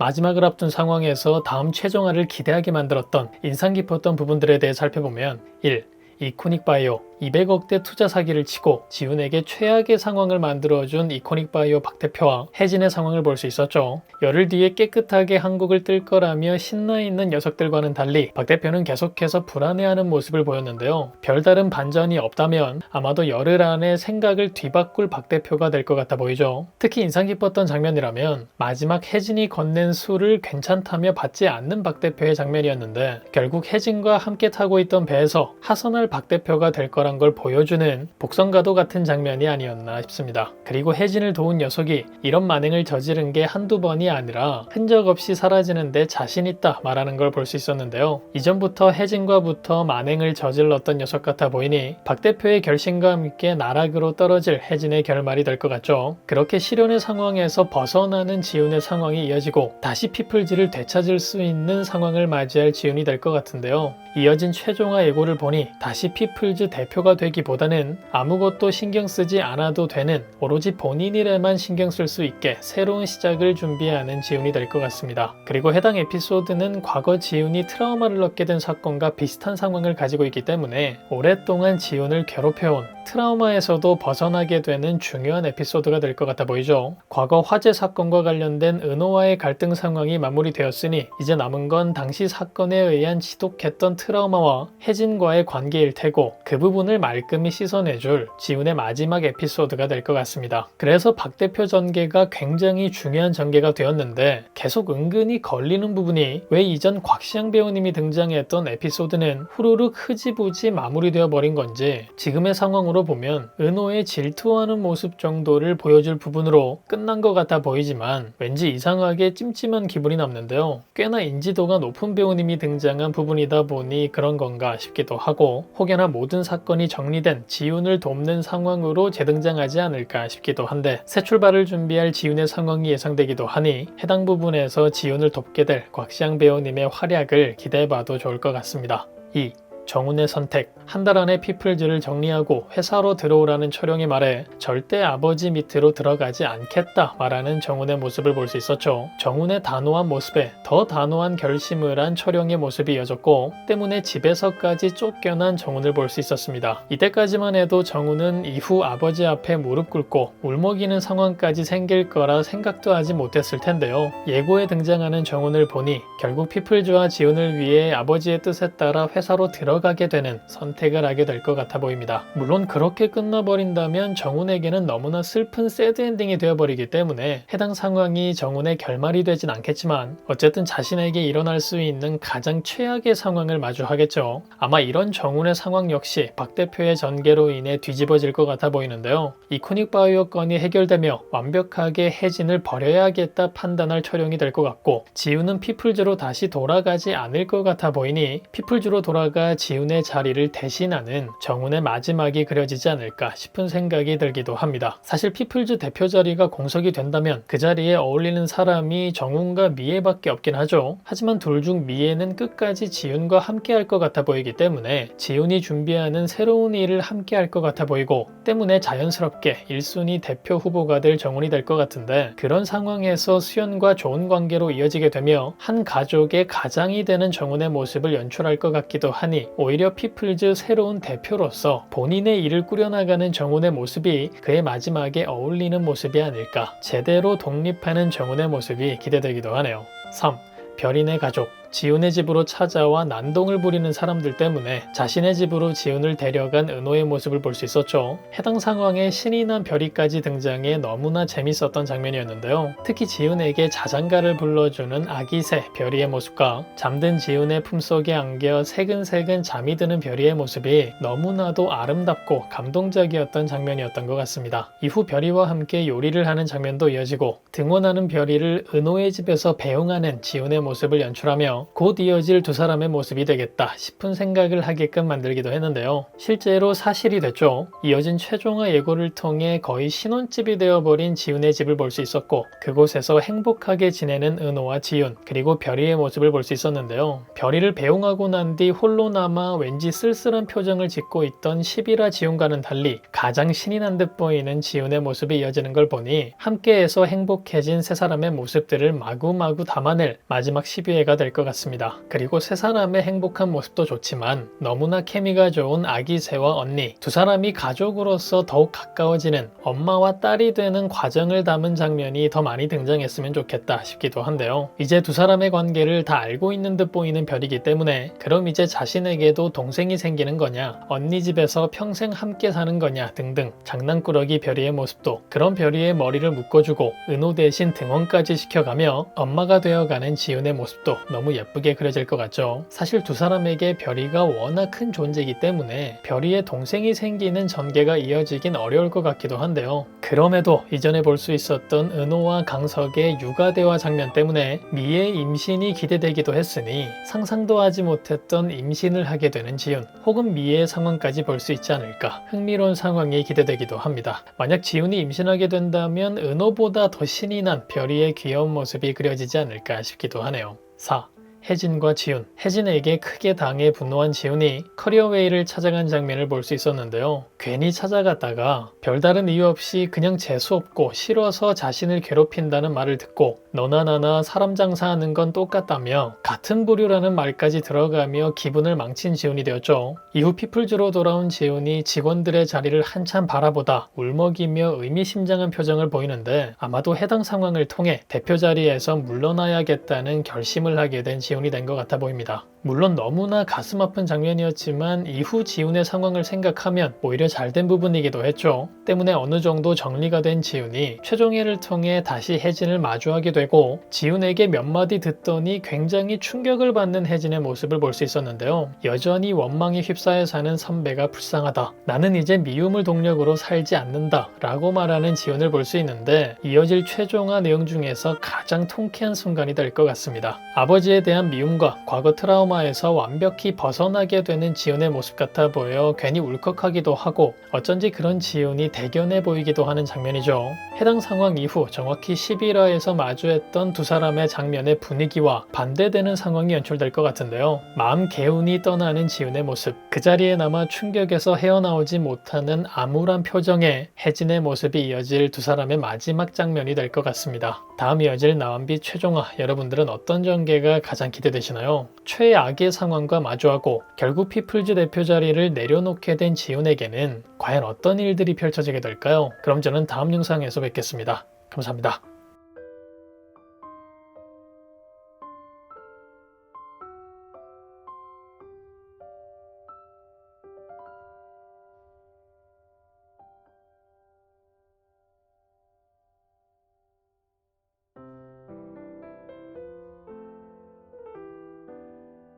마지막을 앞둔 상황에서 다음 최종화를 기대하게 만들었던 인상 깊었던 부분들에 대해 살펴보면 1. 이코닉바이오 200억대 투자 사기를 치고 지훈에게 최악의 상황을 만들어준 이코닉바이오 박 대표와 혜진의 상황을 볼 수 있었죠. 열흘 뒤에 깨끗하게 한국을 뜰 거라며 신나있는 녀석들과는 달리 박 대표는 계속해서 불안해하는 모습을 보였는데요. 별다른 반전이 없다면 아마도 열흘 안에 생각을 뒤바꿀 박 대표가 될 것 같아 보이죠. 특히 인상 깊었던 장면이라면 마지막 혜진이 건넨 술을 괜찮다며 받지 않는 박 대표의 장면이었는데 결국 혜진과 함께 타고 있던 배에서 하선할 박 대표가 될 거라 걸 보여주는 복선가도 같은 장면이 아니었나 싶습니다. 그리고 혜진을 도운 녀석이 이런 만행을 저지른 게 한두 번이 아니라 흔적 없이 사라지는데 자신 있다 말하는 걸 볼 수 있었는데요. 이전부터 혜진과부터 만행을 저질렀던 녀석 같아 보이니 박 대표의 결심과 함께 나락으로 떨어질 혜진의 결말이 될 것 같죠. 그렇게 실현의 상황에서 벗어나는 지훈의 상황이 이어지고 다시 피플즈를 되찾을 수 있는 상황을 맞이할 지훈이 될 것 같은데요. 이어진 최종화 예고를 보니 다시 피플즈 대표가 되기보다는 아무것도 신경 쓰지 않아도 되는 오로지 본인 일에만 신경 쓸 수 있게 새로운 시작을 준비하는 지훈이 될 것 같습니다. 그리고 해당 에피소드는 과거 지훈이 트라우마를 얻게 된 사건과 비슷한 상황을 가지고 있기 때문에 오랫동안 지훈을 괴롭혀온 트라우마에서도 벗어나게 되는 중요한 에피소드가 될 것 같아 보이죠. 과거 화재 사건과 관련된 은호와의 갈등 상황이 마무리되었으니 이제 남은 건 당시 사건에 의한 지독했던 트라우마와 혜진과의 관계일 테고 그 부분을 말끔히 씻어내줄 지훈의 마지막 에피소드가 될 것 같습니다. 그래서 박 대표 전개가 굉장히 중요한 전개가 되었는데 계속 은근히 걸리는 부분이 왜 이전 곽시영 배우님이 등장했던 에피소드는 후루룩 흐지부지 마무리되어 버린 건지 지금의 상황으로 보면 은호의 질투하는 모습 정도를 보여줄 부분으로 끝난 것 같아 보이지만 왠지 이상하게 찜찜한 기분이 남는데요. 꽤나 인지도가 높은 배우님이 등장한 부분이다 보니 그런 건가 싶기도 하고 혹여나 모든 사건이 정리된 지훈을 돕는 상황으로 재등장하지 않을까 싶기도 한데 새 출발을 준비할 지훈의 상황이 예상되기도 하니 해당 부분에서 지훈을 돕게 될 곽시영 배우님의 활약을 기대해봐도 좋을 것 같습니다. 2. 정훈의 선택. 한 달 안에 피플즈를 정리하고 회사로 들어오라는 철용의 말에 절대 아버지 밑으로 들어가지 않겠다 말하는 정훈의 모습을 볼 수 있었죠. 정훈의 단호한 모습에 더 단호한 결심을 한 철용의 모습이 이어졌고 때문에 집에서까지 쫓겨난 정훈을 볼 수 있었습니다. 이때까지만 해도 정훈은 이후 아버지 앞에 무릎 꿇고 울먹이는 상황까지 생길 거라 생각도 하지 못했을 텐데요. 예고에 등장하는 정훈을 보니 결국 피플즈와 지훈을 위해 아버지의 뜻에 따라 회사로 들어가게 되는 선택을 하게 될 것 같아 보입니다. 물론 그렇게 끝나버린다면 정훈에게는 너무나 슬픈 새드엔딩이 되어버리기 때문에 해당 상황이 정훈의 결말이 되진 않겠지만 어쨌든 자신에게 일어날 수 있는 가장 최악의 상황을 마주하겠죠. 아마 이런 정훈의 상황 역시 박 대표의 전개로 인해 뒤집어질 것 같아 보이는데요. 이코닉바이오 건이 해결되며 완벽하게 혜진을 버려야겠다 판단할 철용이 될 것 같고 지훈은 피플즈로 다시 돌아가지 않을 것 같아 보이니 피플즈로 돌아가 지훈의 자리를 대신하는 정훈의 마지막이 그려지지 않을까 싶은 생각이 들기도 합니다. 사실 피플즈 대표 자리가 공석이 된다면 그 자리에 어울리는 사람이 정훈과 미애밖에 없긴 하죠. 하지만 둘 중 미애는 끝까지 지훈과 함께 할 것 같아 보이기 때문에 지훈이 준비하는 새로운 일을 함께 할 것 같아 보이고 때문에 자연스럽게 1순위 대표 후보가 될 정훈이 될 것 같은데 그런 상황에서 수연과 좋은 관계로 이어지게 되며 한 가족의 가장이 되는 정훈의 모습을 연출할 것 같기도 하니 오히려 피플즈 새로운 대표로서 본인의 일을 꾸려나가는 정훈의 모습이 그의 마지막에 어울리는 모습이 아닐까 제대로 독립하는 정훈의 모습이 기대되기도 하네요. 3. 별인의 가족. 지훈의 집으로 찾아와 난동을 부리는 사람들 때문에 자신의 집으로 지훈을 데려간 은호의 모습을 볼 수 있었죠. 해당 상황에 신이 난 별이까지 등장해 너무나 재밌었던 장면이었는데요. 특히 지훈에게 자장가를 불러주는 아기새 별이의 모습과 잠든 지훈의 품속에 안겨 새근새근 잠이 드는 별이의 모습이 너무나도 아름답고 감동적이었던 장면이었던 것 같습니다. 이후 별이와 함께 요리를 하는 장면도 이어지고 등원하는 별이를 은호의 집에서 배웅하는 지훈의 모습을 연출하며 하며 곧 이어질 두 사람의 모습이 되겠다 싶은 생각을 하게끔 만들기도 했는데요. 실제로 사실이 됐죠. 이어진 최종화 예고를 통해 거의 신혼집이 되어버린 지훈의 집을 볼 수 있었고 그곳에서 행복하게 지내는 은호와 지훈 그리고 별이의 모습을 볼 수 있었는데요. 별이를 배웅하고 난 뒤 홀로 남아 왠지 쓸쓸한 표정을 짓고 있던 10이라 지훈과는 달리 가장 신이 난 듯 보이는 지훈의 모습이 이어지는 걸 보니 함께해서 행복해진 세 사람의 모습들을 마구마구 담아낼 마지막 12회가 될 것 같습니다. 그리고 세 사람의 행복한 모습도 좋지만 너무나 케미가 좋은 아기 새와 언니 두 사람이 가족으로서 더욱 가까워지는 엄마와 딸이 되는 과정을 담은 장면이 더 많이 등장했으면 좋겠다 싶기도 한데요. 이제 두 사람의 관계를 다 알고 있는 듯 보이는 별이기 때문에 그럼 이제 자신에게도 동생이 생기는 거냐 언니 집에서 평생 함께 사는 거냐 등등 장난꾸러기 별이의 모습도 그런 별이의 머리를 묶어주고 은호 대신 등원까지 시켜가며 엄마가 되어가는 지훈의 모습도 너무 예쁘게 그려질 것 같죠. 사실 두 사람에게 별이가 워낙 큰 존재이기 때문에 별이의 동생이 생기는 전개가 이어지긴 어려울 것 같기도 한데요. 그럼에도 이전에 볼 수 있었던 은호와 강석의 육아 대화 장면 때문에 미의 임신이 기대되기도 했으니 상상도 하지 못했던 임신을 하게 되는 지훈 혹은 미의 상황까지 볼 수 있지 않을까 흥미로운 상황이 기대되기도 합니다. 만약 지훈이 임신하게 된다면 은호보다 더 신이 난 별이의 귀여운 모습이 그려지지 않을까 싶기도 하네요. 4. 혜진과 지훈. 혜진에게 크게 당해 분노한 지훈이 커리어웨이를 찾아간 장면을 볼 수 있었는데요. 괜히 찾아갔다가 별다른 이유 없이 그냥 재수없고 싫어서 자신을 괴롭힌다는 말을 듣고 너나 나나 사람 장사하는 건 똑같다며 같은 부류라는 말까지 들어가며 기분을 망친 지훈이 되었죠. 이후 피플즈로 돌아온 지훈이 직원들의 자리를 한참 바라보다 울먹이며 의미심장한 표정을 보이는데 아마도 해당 상황을 통해 대표 자리에서 물러나야겠다는 결심을 하게 된 지훈이 된 것 같아 보입니다. 물론 너무나 가슴 아픈 장면이었지만 이후 지훈의 상황을 생각하면 오히려 잘된 부분이기도 했죠. 때문에 어느 정도 정리가 된 지훈이 최종회를 통해 다시 혜진을 마주하게 되고 지훈에게 몇 마디 듣더니 굉장히 충격을 받는 혜진의 모습을 볼 수 있었는데요. 여전히 원망에 휩싸여 사는 선배가 불쌍하다. 나는 이제 미움을 동력으로 살지 않는다 라고 말하는 지훈을 볼 수 있는데 이어질 최종화 내용 중에서 가장 통쾌한 순간이 될 것 같습니다. 아버지에 대한 미움과 과거 트라우마에서 완벽히 벗어나게 되는 지훈의 모습 같아 보여 괜히 울컥하기도 하고 어쩐지 그런 지훈이 대견해 보이기도 하는 장면이죠. 해당 상황 이후 정확히 11화에서 마주했던 두 사람의 장면의 분위기와 반대되는 상황이 연출될 것 같은데요. 마음 개운히 떠나는 지훈의 모습, 그 자리에 남아 충격에서 헤어나오지 못하는 암울한 표정의 혜진의 모습이 이어질 두 사람의 마지막 장면이 될 것 같습니다. 다음 이어질 나완빛 최종화, 여러분들은 어떤 전개가 가장 기대되시나요? 최악의 상황과 마주하고 결국 피플즈 대표 자리를 내려놓게 된 지훈에게는 과연 어떤 일들이 펼쳐지게 될까요? 그럼 저는 다음 영상에서 뵙겠습니다. 감사합니다.